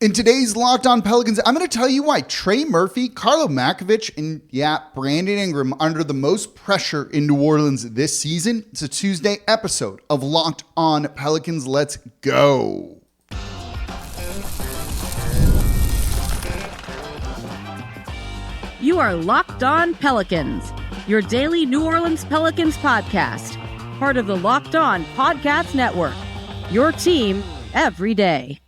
In today's Locked On Pelicans, I'm going to tell you why Trey Murphy, Karlo Matkovic, and Brandon Ingram are under the most pressure in New Orleans this season. It's a Tuesday episode of Locked On Pelicans. Let's go. You are Locked On Pelicans, your daily New Orleans Pelicans podcast, part of the Locked On Podcast Network, your team every day.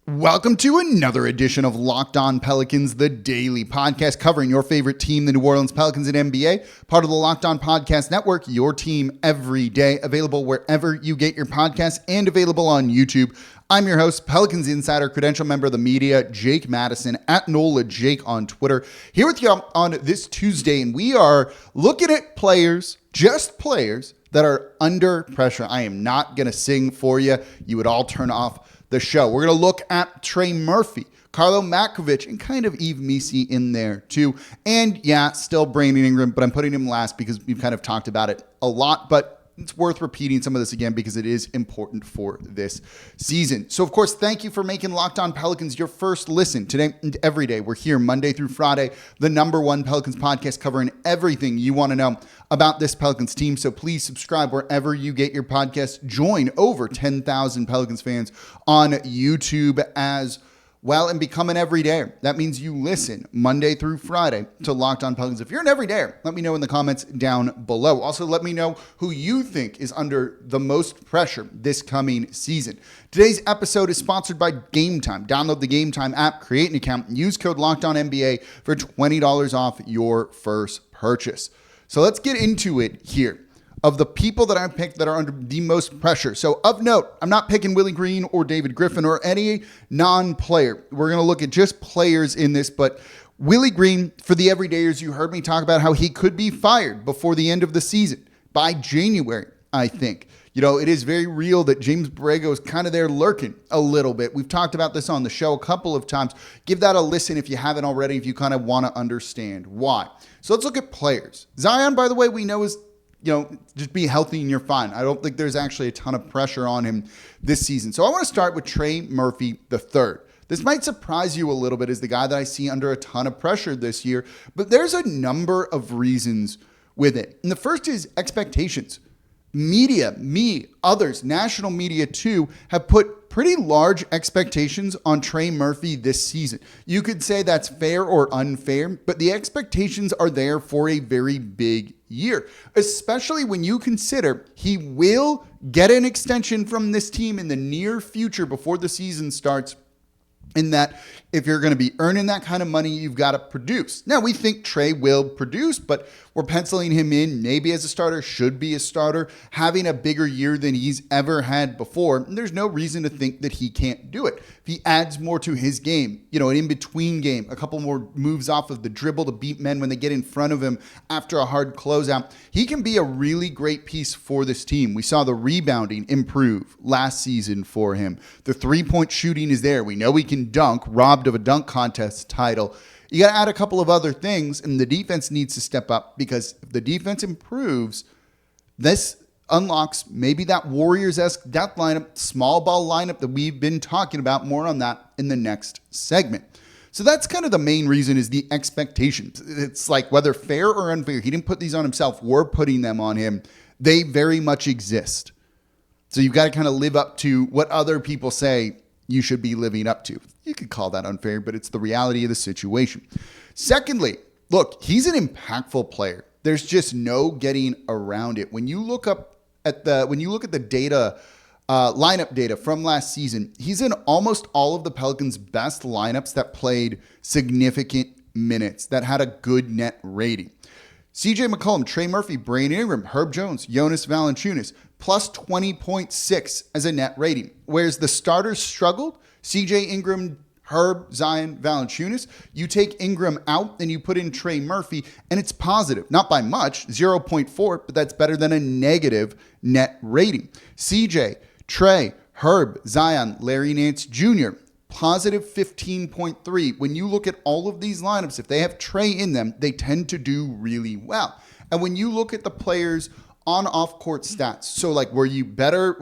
Welcome to another edition of Locked On Pelicans, the daily podcast covering your favorite team, the New Orleans Pelicans and NBA, part of the Locked On Podcast Network, your team every day, available wherever you get your podcasts and available on YouTube. I'm your host, Pelicans Insider, credential member of the media, Jake Madison, at NOLA Jake on Twitter, here with you on this Tuesday, and we are looking at players, just players, that are under pressure. I am not going to sing for you. You would all turn off the show. We're going to look at Trey Murphy, Karlo Matkovic, and kind of Yves Missi in there too. And still Brandon Ingram, but I'm putting him last because we've kind of talked about it a lot, but it's worth repeating some of this again because it is important for this season. So, of course, thank you for making Locked On Pelicans your first listen today and every day. We're here Monday through Friday, the number one Pelicans podcast covering everything you want to know about this Pelicans team. So please subscribe wherever you get your podcast. Join over 10,000 Pelicans fans on YouTube as well and become an everydayer. That means you listen Monday through Friday to Locked On Pelicans. If you're an everydayer, let me know in the comments down below. Also, let me know who you think is under the most pressure this coming season. Today's episode is sponsored by Gametime. Download the Gametime app, create an account, and use code LOCKEDONNBA for $20 off your first purchase. So let's get into it here. Of the people that I picked that are under the most pressure. So of note, I'm not picking Willie Green or David Griffin or any non-player. We're going to look at just players in this, but Willie Green, for the everydayers, you heard me talk about how he could be fired before the end of the season, by January, I think. You know, it is very real that James Borrego is kind of there lurking a little bit. We've talked about this on the show a couple of times. Give that a listen if you haven't already, if you kind of want to understand why. So let's look at players. Zion, by the way, we know is just be healthy and you're fine. I don't think there's actually a ton of pressure on him this season. So I want to start with Trey Murphy III. This might surprise you a little bit as the guy that I see under a ton of pressure this year, but there's a number of reasons with it. And the first is expectations. Media, others, national media too, have put pretty large expectations on Trey Murphy this season. You could say that's fair or unfair, but the expectations are there for a very big year, especially when you consider he will get an extension from this team in the near future before the season starts. In that, if you're going to be earning that kind of money, you've got to produce. Now, we think Trey will produce, but we're penciling him in maybe as a starter, should be a starter, having a bigger year than he's ever had before. And there's no reason to think that he can't do it. If he adds more to his game, an in-between game, a couple more moves off of the dribble to beat men when they get in front of him after a hard closeout, he can be a really great piece for this team. We saw the rebounding improve last season for him. The three-point shooting is there. We know he can dunk, robbed of a dunk contest title. You got to add a couple of other things, and the defense needs to step up because if the defense improves, this unlocks maybe that Warriors-esque death lineup, small ball lineup that we've been talking about. More on that in the next segment. So that's kind of the main reason is the expectations. It's like whether fair or unfair, he didn't put these on himself. We're putting them on him. They very much exist. So you've got to kind of live up to what other people say you should be living up to. You could call that unfair, but it's the reality of the situation. Secondly, look, he's an impactful player. There's just no getting around it. When you look at the data, lineup data from last season, he's in almost all of the Pelicans' best lineups that played significant minutes, that had a good net rating. CJ McCollum, Trey Murphy, Brandon Ingram, Herb Jones, Jonas Valanciunas, plus 20.6 as a net rating. Whereas the starters struggled, CJ Ingram, Herb, Zion, Valanciunas, you take Ingram out and you put in Trey Murphy, and it's positive. Not by much, 0.4, but that's better than a negative net rating. CJ, Trey, Herb, Zion, Larry Nance Jr., positive 15.3. When you look at all of these lineups, if they have Trey in them, they tend to do really well. And when you look at the players on-off court stats. So like, were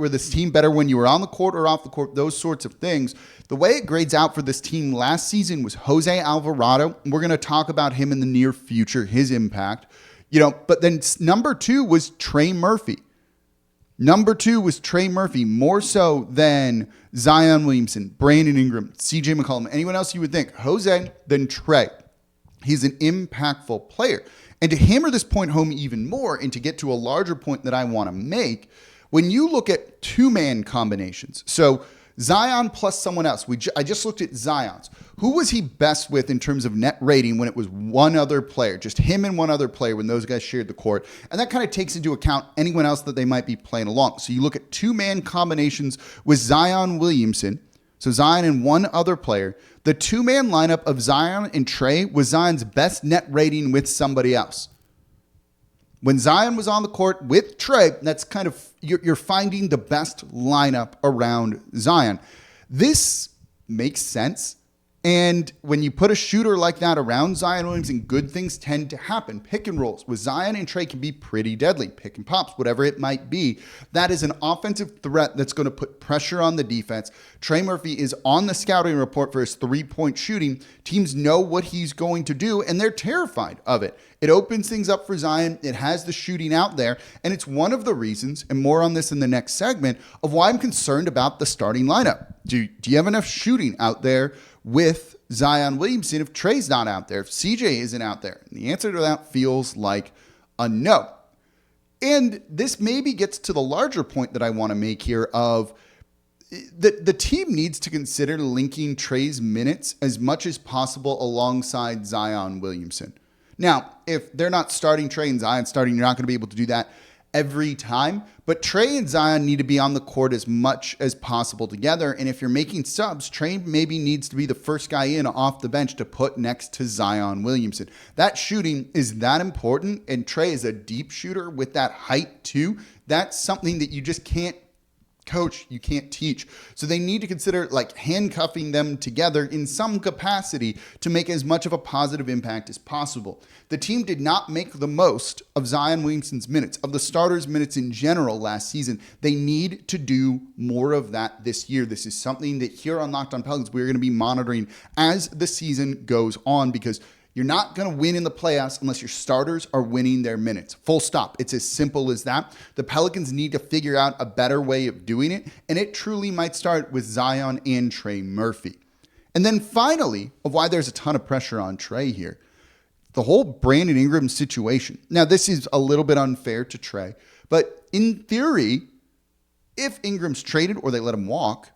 this team better when you were on the court or off the court? Those sorts of things. The way it grades out for this team last season was Jose Alvarado. We're going to talk about him in the near future, his impact. But then number 2 was Trey Murphy. Number 2 was Trey Murphy, more so than Zion Williamson, Brandon Ingram, CJ McCollum, anyone else you would think. Jose, then Trey. He's an impactful player. And to hammer this point home even more and to get to a larger point that I want to make, when you look at two-man combinations, so Zion plus someone else, I just looked at Zion's. Who was he best with in terms of net rating when it was one other player, just him and one other player when those guys shared the court? And that kind of takes into account anyone else that they might be playing along. So you look at two-man combinations with Zion Williamson, so Zion and one other player. The two-man lineup of Zion and Trey was Zion's best net rating with somebody else. When Zion was on the court with Trey, that's kind of, you're finding the best lineup around Zion. This makes sense. And when you put a shooter like that around Zion Williamson, good things tend to happen. Pick and rolls with Zion and Trey can be pretty deadly. Pick and pops, whatever it might be. That is an offensive threat that's going to put pressure on the defense. Trey Murphy is on the scouting report for his three-point shooting. Teams know what he's going to do, and they're terrified of it. It opens things up for Zion. It has the shooting out there, and it's one of the reasons, and more on this in the next segment, of why I'm concerned about the starting lineup. Do you have enough shooting out there with Zion Williamson if Trey's not out there, if CJ isn't out there? And the answer to that feels like a no. And this maybe gets to the larger point that I want to make here of the team needs to consider linking Trey's minutes as much as possible alongside Zion Williamson. Now, if they're not starting Trey and Zion starting, you're not going to be able to do that every time. But Trey and Zion need to be on the court as much as possible together. And if you're making subs, Trey maybe needs to be the first guy in off the bench to put next to Zion Williamson. That shooting is that important. And Trey is a deep shooter with that height too. That's something that you just can't coach, you can't teach. So they need to consider like handcuffing them together in some capacity to make as much of a positive impact as possible. The team did not make the most of Zion Williamson's minutes, of the starters' minutes in general last season. They need to do more of that this year. This is something that here on Locked On Pelicans, we're going to be monitoring as the season goes on, because you're not going to win in the playoffs unless your starters are winning their minutes. Full stop. It's as simple as that. The Pelicans need to figure out a better way of doing it, and it truly might start with Zion and Trey Murphy. And then finally, of why there's a ton of pressure on Trey here, the whole Brandon Ingram situation. Now, this is a little bit unfair to Trey, but in theory, if Ingram's traded or they let him walk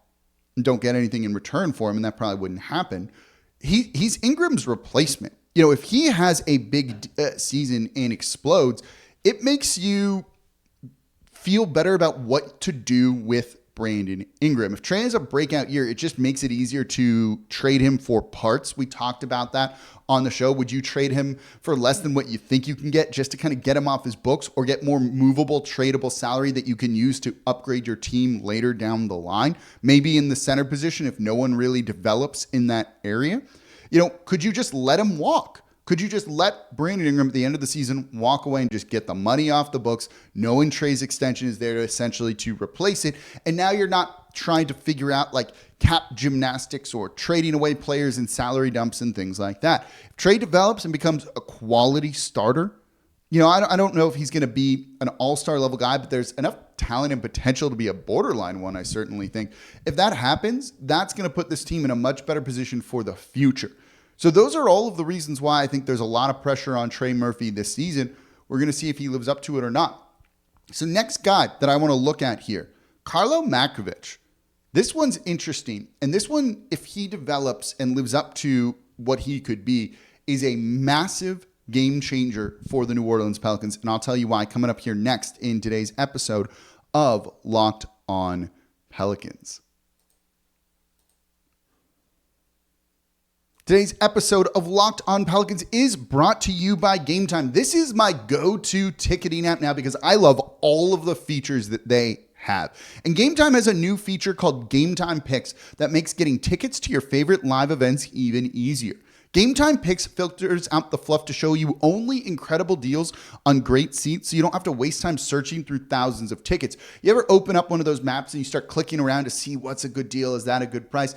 and don't get anything in return for him, and that probably wouldn't happen, he's Ingram's replacement. You know, if he has a big season and explodes, it makes you feel better about what to do with Brandon Ingram. If Trey has a breakout year, it just makes it easier to trade him for parts. We talked about that on the show. Would you trade him for less than what you think you can get just to kind of get him off his books, or get more movable, tradable salary that you can use to upgrade your team later down the line? Maybe in the center position if no one really develops in that area. You know, could you just let him walk? Could you just let Brandon Ingram at the end of the season walk away and just get the money off the books, knowing Trey's extension is there to essentially to replace it? And now you're not trying to figure out like cap gymnastics or trading away players and salary dumps and things like that. If Trey develops and becomes a quality starter, you know, I don't know if he's going to be an all-star level guy, but there's enough talent and potential to be a borderline one, I certainly think. If that happens, that's going to put this team in a much better position for the future. So those are all of the reasons why I think there's a lot of pressure on Trey Murphy this season. We're going to see if he lives up to it or not. So next guy that I want to look at here, Karlo Matkovic. This one's interesting. And this one, if he develops and lives up to what he could be, is a massive game changer for the New Orleans Pelicans. And I'll tell you why coming up here next in today's episode of Locked On Pelicans. Today's episode of Locked On Pelicans is brought to you by Gametime. This is my go-to ticketing app now because I love all of the features that they have. And Gametime has a new feature called Gametime Picks that makes getting tickets to your favorite live events even easier. Gametime Picks filters out the fluff to show you only incredible deals on great seats, so you don't have to waste time searching through thousands of tickets. You ever open up one of those maps and you start clicking around to see what's a good deal? Is that a good price?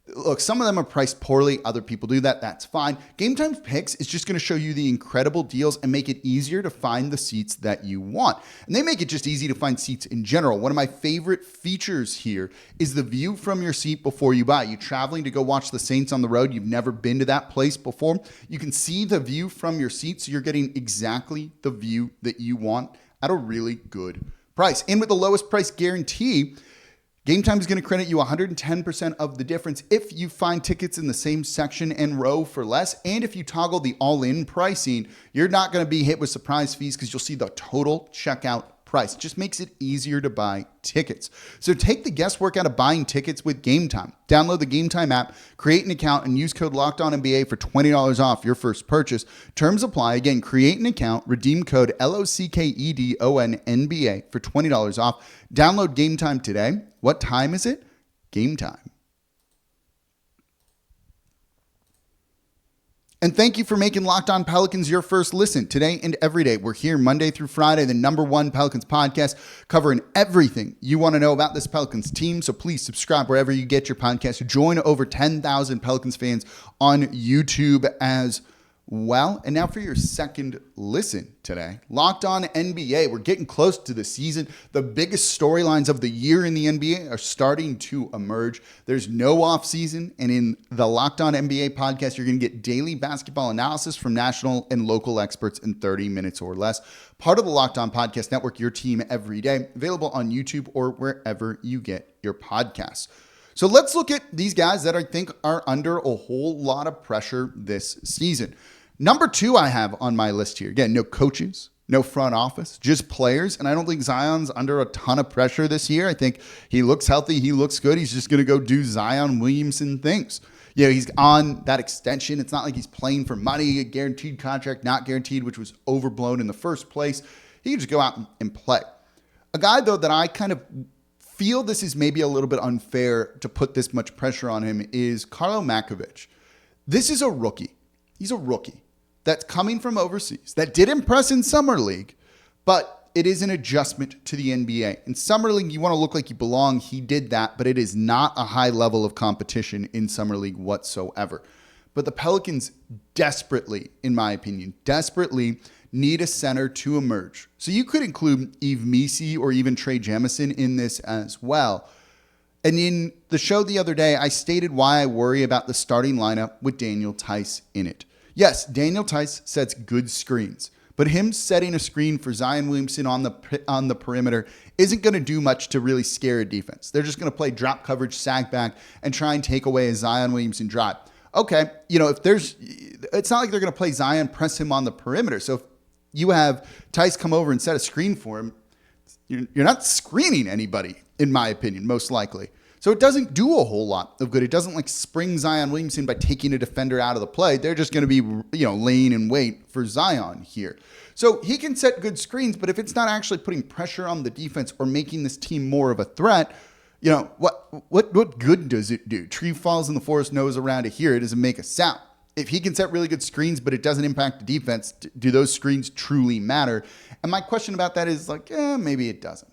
Look, some of them are priced poorly. Other people do that. That's fine. Gametime Picks is just going to show you the incredible deals and make it easier to find the seats that you want. And they make it just easy to find seats in general. One of my favorite features here is the view from your seat before you buy. You're traveling to go watch the Saints on the road. You've never been to that place before. You can see the view from your seat, so you're getting exactly the view that you want at a really good price. And with the lowest price guarantee, Gametime is going to credit you 110% of the difference if you find tickets in the same section and row for less. And if you toggle the all-in pricing, you're not going to be hit with surprise fees because you'll see the total checkout price. It just makes it easier to buy tickets. So take the guesswork out of buying tickets with Gametime. Download the Gametime app, create an account, and use code LOCKEDONNBA for $20 off your first purchase. Terms apply. Again, create an account, redeem code LOCKEDONNBA for $20 off. Download Gametime today. What time is it? Gametime. And thank you for making Locked On Pelicans your first listen today and every day. We're here Monday through Friday, the #1 Pelicans podcast, covering everything you want to know about this Pelicans team. So please subscribe wherever you get your podcast. Join over 10,000 Pelicans fans on YouTube as well. And now for your second listen today, Locked On NBA. We're getting close to the season. The biggest storylines of the year in the NBA are starting to emerge. There's no off season. And in the Locked On NBA podcast, you're going to get daily basketball analysis from national and local experts in 30 minutes or less. Part of the Locked On Podcast Network, your team every day, available on YouTube or wherever you get your podcasts. So let's look at these guys that I think are under a whole lot of pressure this season. Number 2 I have on my list here. Again, no coaches, no front office, just players. And I don't think Zion's under a ton of pressure this year. I think he looks healthy. He looks good. He's just going to go do Zion Williamson things. You know, he's on that extension. It's not like he's playing for money, a guaranteed contract, not guaranteed, which was overblown in the first place. He can just go out and play. A guy, though, that I kind of feel this is maybe a little bit unfair to put this much pressure on him is Karlo Matkovic. This is a rookie. He's a rookie that's coming from overseas, that did impress in Summer League, but it is an adjustment to the NBA. In Summer League, you want to look like you belong. He did that, but it is not a high level of competition in Summer League whatsoever. But the Pelicans desperately, in my opinion, need a center to emerge. So you could include Yves Missi or even Trey Jamison in this as well. And in the show the other day, I stated why I worry about the starting lineup with Daniel Theis in it. Yes, Daniel Theis sets good screens, but him setting a screen for Zion Williamson on the perimeter isn't going to do much to really scare a defense. They're just going to play drop coverage, sag back, and try and take away a Zion Williamson drive. Okay, it's not like they're going to play Zion, press him on the perimeter. So if you have Theis come over and set a screen for him, you're not screening anybody, in my opinion, most likely. So it doesn't do a whole lot of good. It doesn't like spring Zion Williamson by taking a defender out of the play. They're just going to be, laying in wait for Zion here. So he can set good screens, but if it's not actually putting pressure on the defense or making this team more of a threat, what good does it do? Tree falls in the forest, nose around to hear it doesn't make a sound. If he can set really good screens, but it doesn't impact the defense, do those screens truly matter? And my question about that is maybe it doesn't.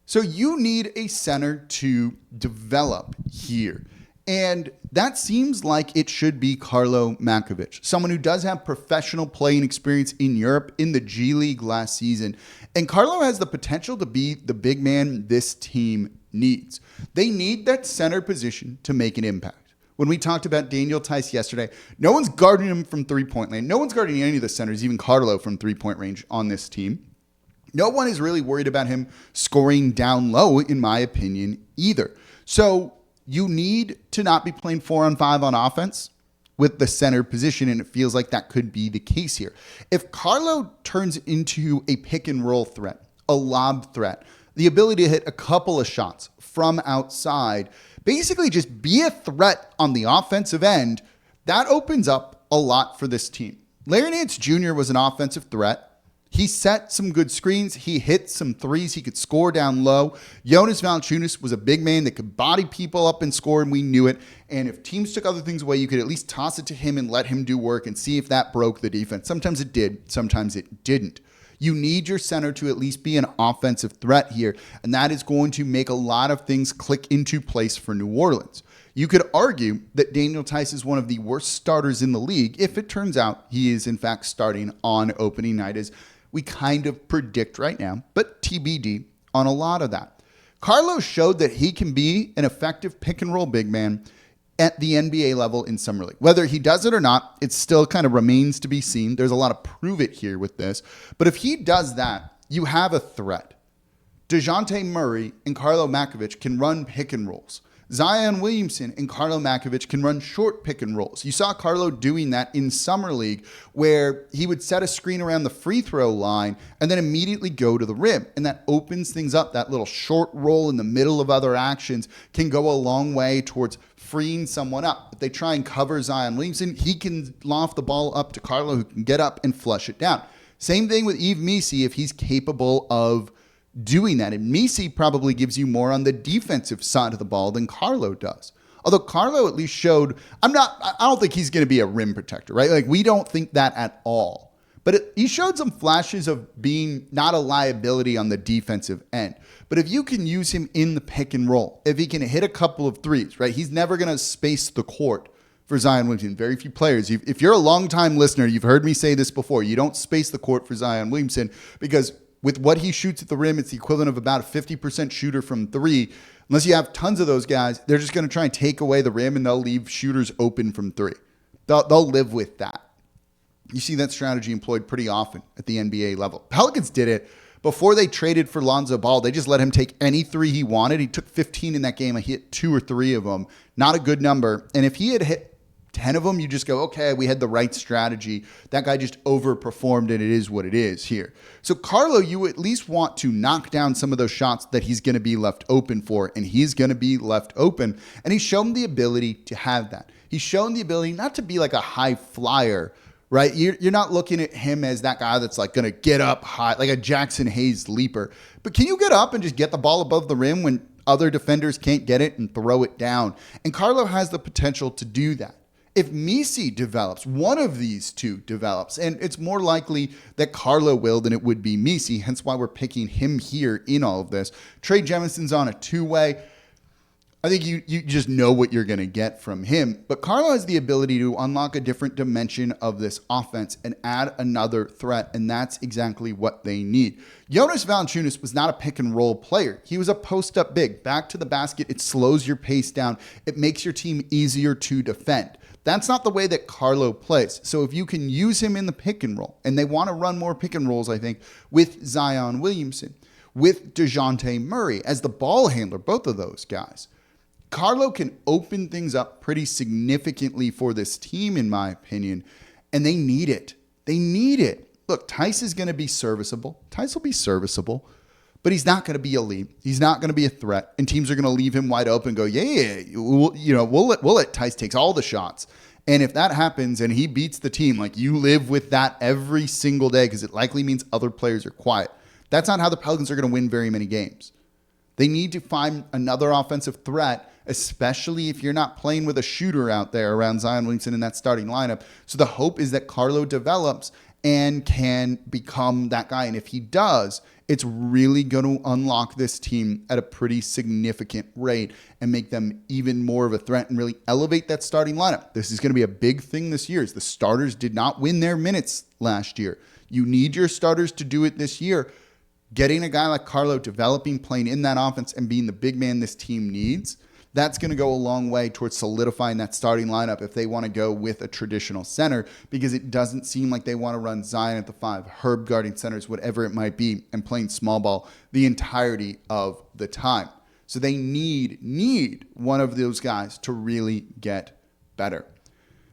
So you need a center to develop here. And that seems like it should be Karlo Matkovic, someone who does have professional playing experience in Europe in the G League last season. And Karlo has the potential to be the big man this team needs. They need that center position to make an impact. When we talked about Daniel Theis yesterday, no one's guarding him from three-point lane. No one's guarding any of the centers, even Karlo, from three-point range on this team. No one is really worried about him scoring down low, in my opinion, either. So you need to not be playing 4-on-5 on offense with the center position, and it feels like that could be the case here. If Karlo turns into a pick-and-roll threat, a lob threat, the ability to hit a couple of shots from outside, basically just be a threat on the offensive end, that opens up a lot for this team. Larry Nance Jr. was an offensive threat. He set some good screens. He hit some threes. He could score down low. Jonas Valanciunas was a big man that could body people up and score, and we knew it. And if teams took other things away, you could at least toss it to him and let him do work and see if that broke the defense. Sometimes it did. Sometimes it didn't. You need your center to at least be an offensive threat here, and that is going to make a lot of things click into place for New Orleans. You could argue that Daniel Theis is one of the worst starters in the league if it turns out he is in fact starting on opening night, as we kind of predict right now, but TBD on a lot of that. Karlo showed that he can be an effective pick and roll big man at the NBA level in Summer League. Whether he does it or not, it still kind of remains to be seen. There's a lot of prove it here with this. But if he does that, you have a threat. DeJounte Murray and Karlo Matkovic can run pick and rolls. Zion Williamson and Karlo Matkovic can run short pick and rolls. You saw Karlo doing that in Summer League, where he would set a screen around the free throw line and then immediately go to the rim. And that opens things up. That little short roll in the middle of other actions can go a long way towards freeing someone up. If they try and cover Zion Williamson, he can loft the ball up to Karlo, who can get up and flush it down. Same thing with Yves Missi if he's capable of doing that. And Missi probably gives you more on the defensive side of the ball than Karlo does. Although Karlo at least showed, I don't think he's going to be a rim protector, right? Like, we don't think that at all. But he showed some flashes of being not a liability on the defensive end. But if you can use him in the pick and roll, if he can hit a couple of threes, right? He's never going to space the court for Zion Williamson. Very few players. If you're a longtime listener, you've heard me say this before. You don't space the court for Zion Williamson, because with what he shoots at the rim, it's the equivalent of about a 50% shooter from three. Unless you have tons of those guys, they're just going to try and take away the rim, and they'll leave shooters open from three. They'll live with that. You see that strategy employed pretty often at the NBA level. Pelicans did it before they traded for Lonzo Ball. They just let him take any three he wanted. He took 15 in that game. He hit 2 or 3 of them. Not a good number. And if he had hit 10 of them, you just go, okay, we had the right strategy. That guy just overperformed, and it is what it is here. So Karlo, you at least want to knock down some of those shots that he's going to be left open for, and he's going to be left open. And he's shown the ability to have that. He's shown the ability not to be like a high flyer, right? You're not looking at him as that guy that's like going to get up high, like a Jackson Hayes leaper. But can you get up and just get the ball above the rim when other defenders can't get it and throw it down? And Karlo has the potential to do that. If Missi develops, one of these two develops, and it's more likely that Karlo will than it would be Missi, hence why we're picking him here in all of this. Trey Jemison's on a two-way. I think you just know what you're going to get from him. But Karlo has the ability to unlock a different dimension of this offense and add another threat, and that's exactly what they need. Jonas Valanciunas was not a pick-and-roll player. He was a post-up big. Back to the basket, it slows your pace down. It makes your team easier to defend. That's not the way that Karlo plays. So if you can use him in the pick and roll, and they want to run more pick and rolls, I think, with Zion Williamson, with DeJounte Murray as the ball handler, both of those guys, Karlo can open things up pretty significantly for this team, in my opinion, and they need it. They need it. Look, Theis is going to be serviceable. Theis will be serviceable, but he's not going to be elite. He's not going to be a threat, and teams are going to leave him wide open and go, we'll let Theis take all the shots. And if that happens and he beats the team, like, you live with that every single day, because it likely means other players are quiet. That's not how the Pelicans are going to win very many games. They need to find another offensive threat, especially if you're not playing with a shooter out there around Zion Williamson in that starting lineup. So the hope is that Karlo develops and can become that guy. And if he does, it's really going to unlock this team at a pretty significant rate and make them even more of a threat and really elevate that starting lineup. This is going to be a big thing this year, as the starters did not win their minutes last year. You need your starters to do it this year. Getting a guy like Karlo developing, playing in that offense, and being the big man this team needs, that's going to go a long way towards solidifying that starting lineup if they want to go with a traditional center, because it doesn't seem like they want to run Zion at the 5, Herb guarding centers, whatever it might be, and playing small ball the entirety of the time. So they need one of those guys to really get better.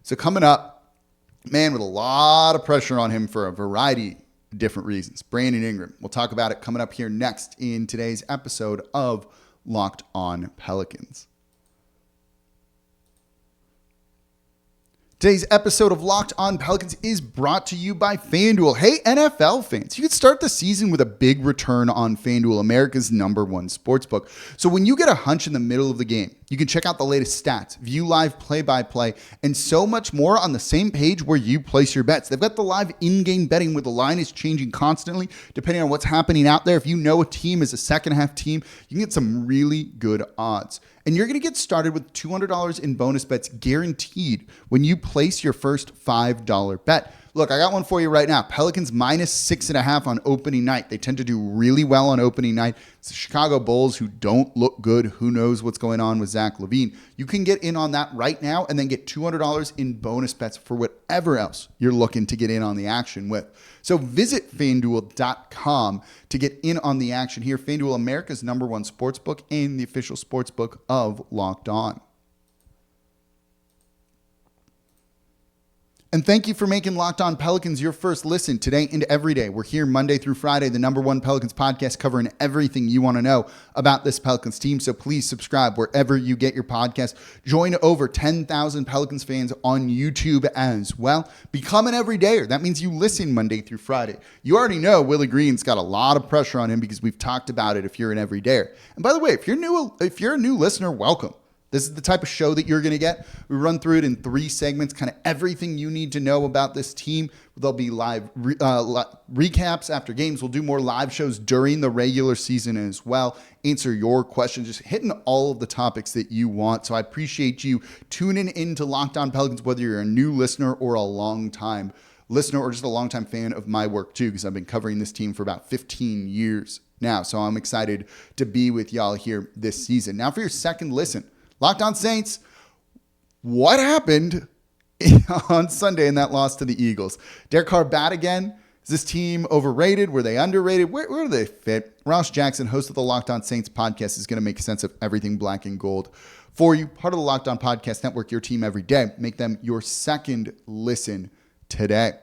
So coming up, man, with a lot of pressure on him for a variety of different reasons, Brandon Ingram. We'll talk about it coming up here next in today's episode of Locked On Pelicans. Today's episode of Locked On Pelicans is brought to you by FanDuel. Hey, NFL fans, you can start the season with a big return on FanDuel, America's #1 sportsbook. So when you get a hunch in the middle of the game, you can check out the latest stats, view live play-by-play, and so much more on the same page where you place your bets. They've got the live in-game betting where the line is changing constantly depending on what's happening out there. If you know a team is a second-half team, you can get some really good odds. And you're going to get started with $200 in bonus bets guaranteed when you place your first $5 bet. Look, I got one for you right now. Pelicans -6.5 on opening night. They tend to do really well on opening night. It's the Chicago Bulls who don't look good. Who knows what's going on with Zach LaVine? You can get in on that right now and then get $200 in bonus bets for whatever else you're looking to get in on the action with. So visit FanDuel.com to get in on the action here. FanDuel, America's #1 sportsbook and the official sportsbook of Locked On. And thank you for making Locked On Pelicans your first listen today and every day. We're here Monday through Friday, the #1 Pelicans podcast, covering everything you want to know about this Pelicans team. So please subscribe wherever you get your podcast. Join over 10,000 Pelicans fans on YouTube as well. Become an everydayer. That means you listen Monday through Friday. You already know Willie Green's got a lot of pressure on him because we've talked about it if you're an everydayer. And by the way, if you're a new listener, welcome. This is the type of show that you're going to get. We run through it in 3 segments, kind of everything you need to know about this team. There'll be live recaps after games. We'll do more live shows during the regular season as well. Answer your questions, just hitting all of the topics that you want. So I appreciate you tuning into Locked On Pelicans, whether you're a new listener or a long-time listener or just a long-time fan of my work too, because I've been covering this team for about 15 years now. So I'm excited to be with y'all here this season. Now for your second listen. Locked On Saints, what happened on Sunday in that loss to the Eagles? Derek Carr bad again? Is this team overrated? Were they underrated? Where do they fit? Ross Jackson, host of the Locked On Saints podcast, is going to make sense of everything black and gold for you. Part of the Locked On Podcast Network, your team every day. Make them your second listen today.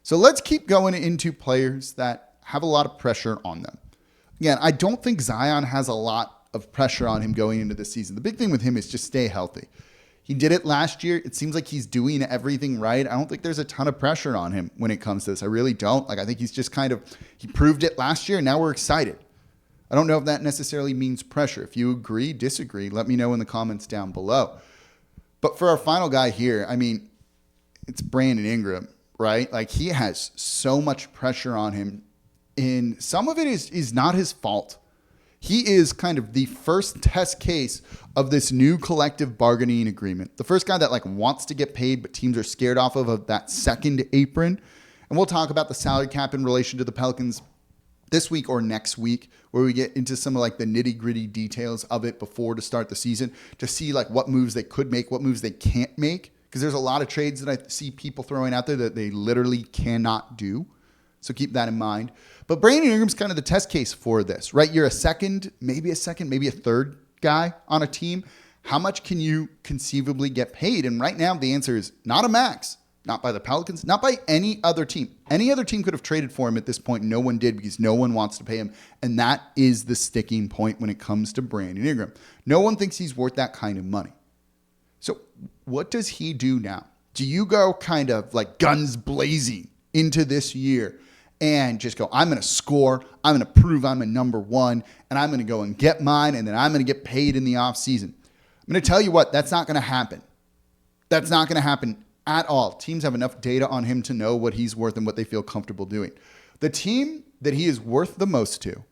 So let's keep going into players that have a lot of pressure on them. Again, I don't think Zion has a lot of pressure on him going into the season. The big thing with him is just stay healthy. He did it last year. It seems like he's doing everything right. I don't think there's a ton of pressure on him when it comes to this. I really don't. I think he's just he proved it last year, and now we're excited. I don't know if that necessarily means pressure. If you agree, disagree, let me know in the comments down below. But for our final guy here, it's Brandon Ingram, right? He has so much pressure on him, and some of it is not his fault. He is kind of the first test case of this new collective bargaining agreement. The first guy that wants to get paid, but teams are scared off of that second apron. And we'll talk about the salary cap in relation to the Pelicans this week or next week, where we get into some of the nitty gritty details of it before to start the season to see what moves they could make, what moves they can't make. Because there's a lot of trades that I see people throwing out there that they literally cannot do. So keep that in mind. But Brandon Ingram's kind of the test case for this, right? You're maybe a third guy on a team. How much can you conceivably get paid? And right now the answer is not a max, not by the Pelicans, not by any other team. Any other team could have traded for him at this point. No one did because no one wants to pay him. And that is the sticking point when it comes to Brandon Ingram. No one thinks he's worth that kind of money. So what does he do now? Do you go kind of guns blazing into this year and just go, I'm going to score, I'm going to prove I'm a #1, and I'm going to go and get mine, and then I'm going to get paid in the offseason? I'm going to tell you what, that's not going to happen. That's not going to happen at all. Teams have enough data on him to know what he's worth and what they feel comfortable doing. The team that he is worth the most to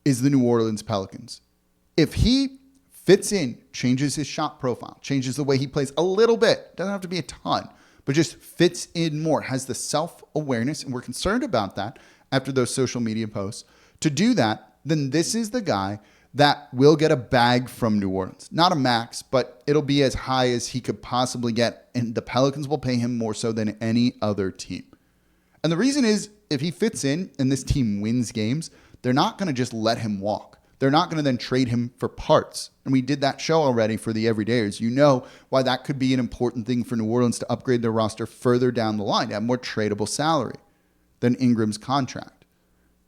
is the New Orleans Pelicans. If he fits in, changes his shot profile, changes the way he plays a little bit, doesn't have to be a ton, but just fits in more, has the self-awareness, and we're concerned about that after those social media posts. To do that, then this is the guy that will get a bag from New Orleans. Not a max, but it'll be as high as he could possibly get, and the Pelicans will pay him more so than any other team. And the reason is, if he fits in and this team wins games, they're not going to just let him walk. They're not going to then trade him for parts. And we did that show already for the everydayers. You know why that could be an important thing for New Orleans to upgrade their roster further down the line, to have more tradable salary than Ingram's contract.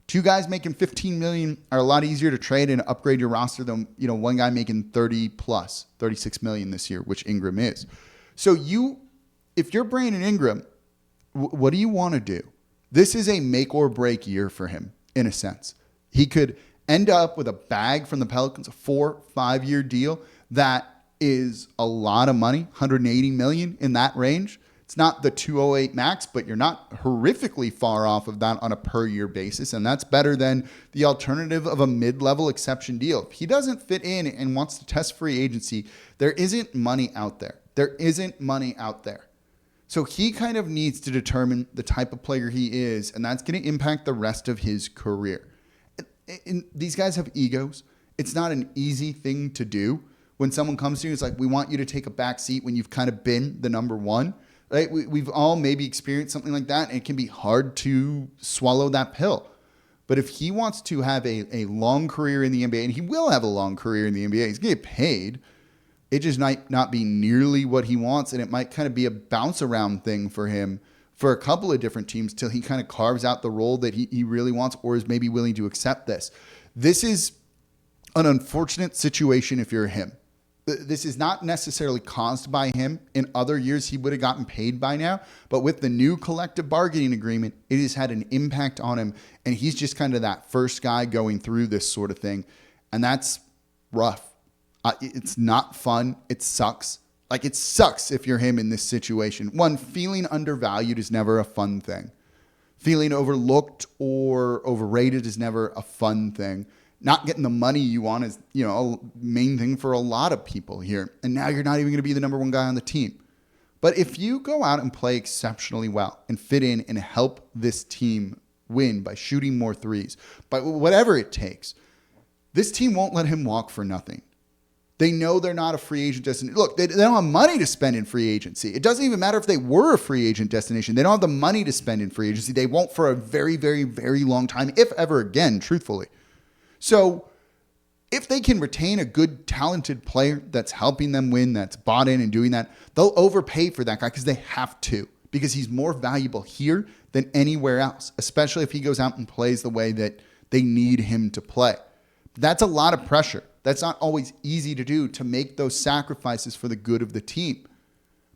2 guys making $15 million are a lot easier to trade and upgrade your roster than one guy making 30 plus, $36 million this year, which Ingram is. So you if you're Brandon Ingram, what do you want to do? This is a make or break year for him, in a sense. He could end up with a bag from the Pelicans, a 4-5 year deal that is a lot of money, $180 million in that range. It's not the 208 max, but you're not horrifically far off of that on a per year basis. And that's better than the alternative of a mid-level exception deal. If he doesn't fit in and wants to test free agency, there isn't money out there. There isn't money out there. So he kind of needs to determine the type of player he is, and that's going to impact the rest of his career. And these guys have egos. It's not an easy thing to do. When someone comes to you, it's like, we want you to take a back seat when you've kind of been the number one. Right? We've all maybe experienced something like that, and it can be hard to swallow that pill. But if he wants to have a long career in the NBA, and he will have a long career in the NBA, he's going to get paid. It just might not be nearly what he wants, and it might kind of be a bounce around thing for him for a couple of different teams till he kind of carves out the role that he really wants or is maybe willing to accept this. This is an unfortunate situation if you're him. This is not necessarily caused by him. In other years, he would have gotten paid by now. But with the new collective bargaining agreement, it has had an impact on him. And he's just kind of that first guy going through this sort of thing. And that's rough. It's not fun. It sucks. Like, it sucks if you're him in this situation. One, feeling undervalued is never a fun thing. Feeling overlooked or overrated is never a fun thing. Not getting the money you want is, a main thing for a lot of people here. And now you're not even going to be the number one guy on the team. But if you go out and play exceptionally well and fit in and help this team win by shooting more threes, by whatever it takes, this team won't let him walk for nothing. They know they're not a free agent destination. Look, they don't have money to spend in free agency. It doesn't even matter if they were a free agent destination. They don't have the money to spend in free agency. They won't for a very, very, very long time, if ever again, truthfully. So if they can retain a good, talented player that's helping them win, that's bought in and doing that, they'll overpay for that guy because they have to, because he's more valuable here than anywhere else, especially if he goes out and plays the way that they need him to play. That's a lot of pressure. That's not always easy to do, to make those sacrifices for the good of the team.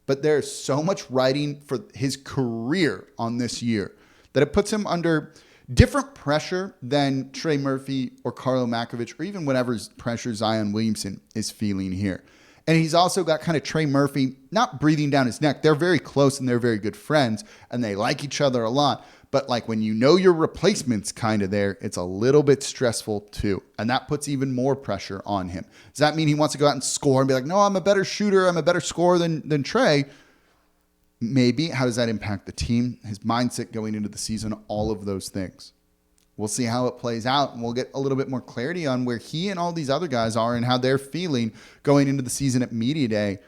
But there's so much writing for his career on this year that it puts him under different pressure than Trey Murphy or Karlo Matkovic, or even whatever pressure Zion Williamson is feeling here. And he's also got kind of Trey Murphy not breathing down his neck. They're very close and they're very good friends and they like each other a lot. But like when you know your replacement's kind of there, it's a little bit stressful too. And that puts even more pressure on him. Does that mean he wants to go out and score and be like, no, I'm a better shooter, I'm a better scorer than Trey? Maybe. How does that impact the team, his mindset going into the season, all of those things? We'll see how it plays out, and we'll get a little bit more clarity on where he and all these other guys are and how they're feeling going into the season at Media Day.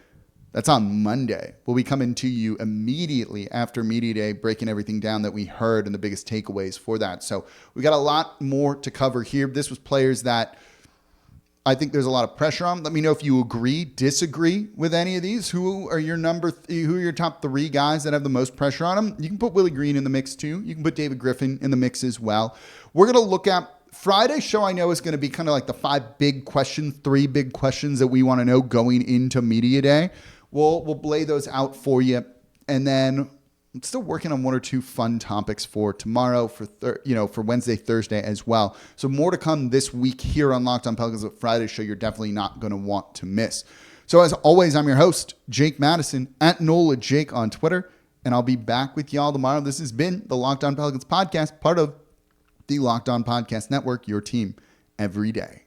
That's on Monday. We'll be coming to you immediately after Media Day, breaking everything down that we heard and the biggest takeaways for that. So we got a lot more to cover here. This was players that I think there's a lot of pressure on. Let me know if you agree, disagree with any of these. Who are your who are your top three guys that have the most pressure on them? You can put Willie Green in the mix too. You can put David Griffin in the mix as well. We're going to look at Friday's show. I know is going to be kind of like the three big questions that we want to know going into Media Day. We'll lay those out for you. And then I'm still working on one or two fun topics for tomorrow, for Wednesday, Thursday as well. So more to come this week here on Locked On Pelicans. At Friday's show, you're definitely not going to want to miss. So as always, I'm your host, Jake Madison, at NOLA Jake on Twitter, and I'll be back with y'all tomorrow. This has been the Locked On Pelicans podcast, part of the Locked On Podcast Network, your team every day.